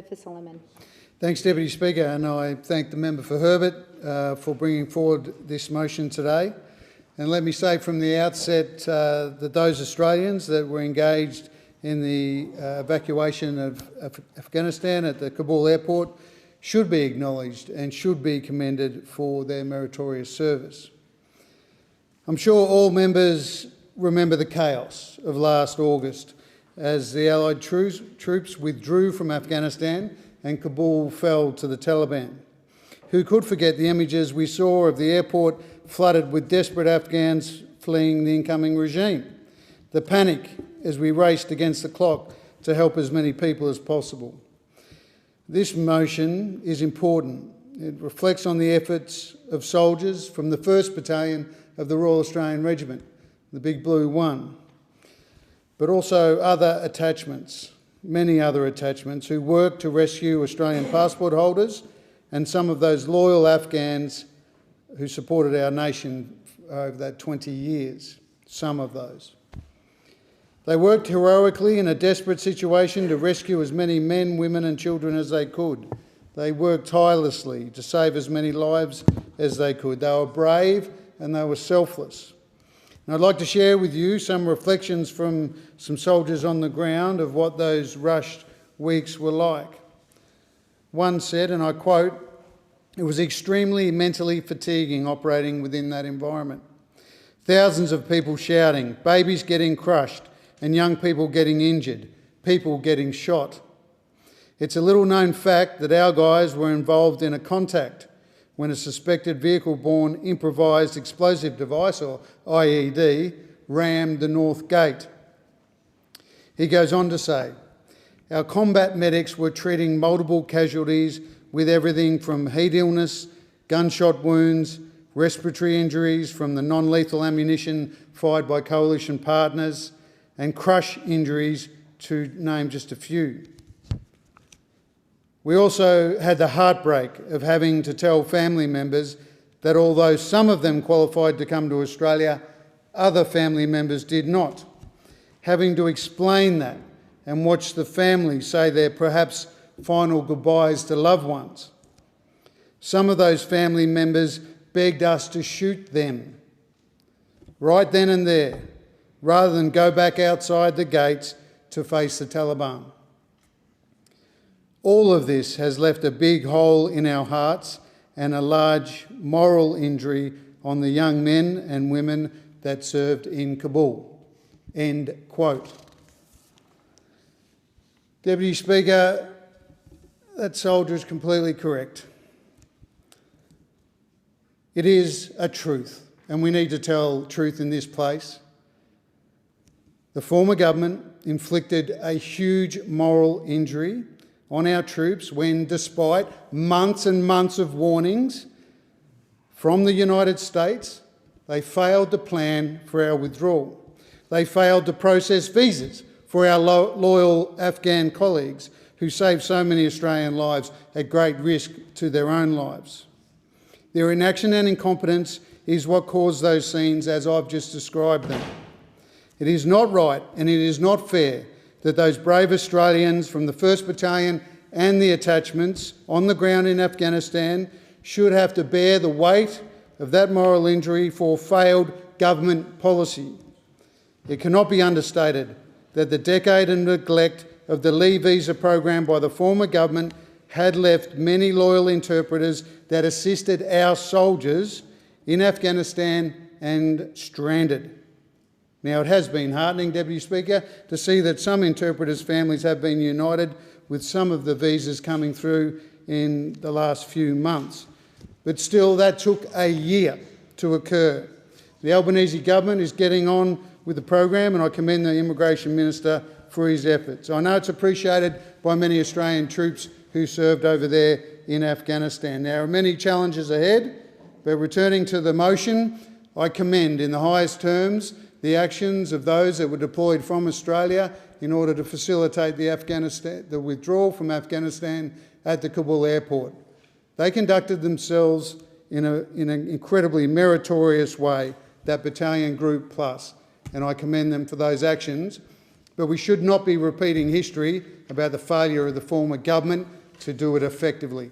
for Solomon. Thanks, Deputy Speaker, and I thank the member for Herbert for bringing forward this motion today. And let me say from the outset that those Australians that were engaged in the evacuation of Afghanistan at the Kabul airport should be acknowledged and should be commended for their meritorious service. I'm sure all members remember the chaos of last August as the Allied troops withdrew from Afghanistan and Kabul fell to the Taliban. Who could forget the images we saw of the airport flooded with desperate Afghans fleeing the incoming regime? The panic as we raced against the clock to help as many people as possible. This motion is important. It reflects on the efforts of soldiers from the 1st Battalion of the Royal Australian Regiment, the Big Blue One, but also other attachments, many other attachments, who worked to rescue Australian passport holders and some of those loyal Afghans who supported our nation over that 20 years, some of those. They worked heroically in a desperate situation to rescue as many men, women and children as they could. They worked tirelessly to save as many lives as they could. They were brave and they were selfless. And I'd like to share with you some reflections from some soldiers on the ground of what those rushed weeks were like. One said, and I quote, "It was extremely mentally fatiguing operating within that environment. Thousands of people shouting, babies getting crushed and young people getting injured, people getting shot. It's a little known fact that our guys were involved in a contact when a suspected vehicle-borne improvised explosive device, or IED, rammed the north gate." He goes on to say, "Our combat medics were treating multiple casualties with everything from heat illness, gunshot wounds, respiratory injuries from the non-lethal ammunition fired by coalition partners, and crush injuries, to name just a few. We also had the heartbreak of having to tell family members that although some of them qualified to come to Australia, other family members did not. Having to explain that and watch the family say their perhaps final goodbyes to loved ones. Some of those family members begged us to shoot them right then and there, rather than go back outside the gates to face the Taliban. All of this has left a big hole in our hearts and a large moral injury on the young men and women that served in Kabul." End quote. Deputy Speaker, that soldier is completely correct. It is a truth, and we need to tell truth in this place. The former government inflicted a huge moral injury on our troops when, despite months and months of warnings from the United States, they failed to plan for our withdrawal. They failed to process visas for our loyal Afghan colleagues who saved so many Australian lives at great risk to their own lives. Their inaction and incompetence is what caused those scenes as I've just described them. It is not right and it is not fair that those brave Australians from the 1st Battalion and the attachments on the ground in Afghanistan should have to bear the weight of that moral injury for failed government policy. It cannot be understated that the decade of neglect of the Leave visa program by the former government had left many loyal interpreters that assisted our soldiers in Afghanistan and stranded. Now, it has been heartening, Deputy Speaker, to see that some interpreters' families have been united with some of the visas coming through in the last few months. But still, that took a year to occur. The Albanese government is getting on with the program, and I commend the Immigration Minister for his efforts. I know it's appreciated by many Australian troops who served over there in Afghanistan. There are many challenges ahead, but returning to the motion, I commend in the highest terms the actions of those that were deployed from Australia in order to facilitate the withdrawal from Afghanistan at the Kabul airport. They conducted themselves in an incredibly meritorious way, that Battalion Group Plus, and I commend them for those actions. But we should not be repeating history about the failure of the former government to do it effectively.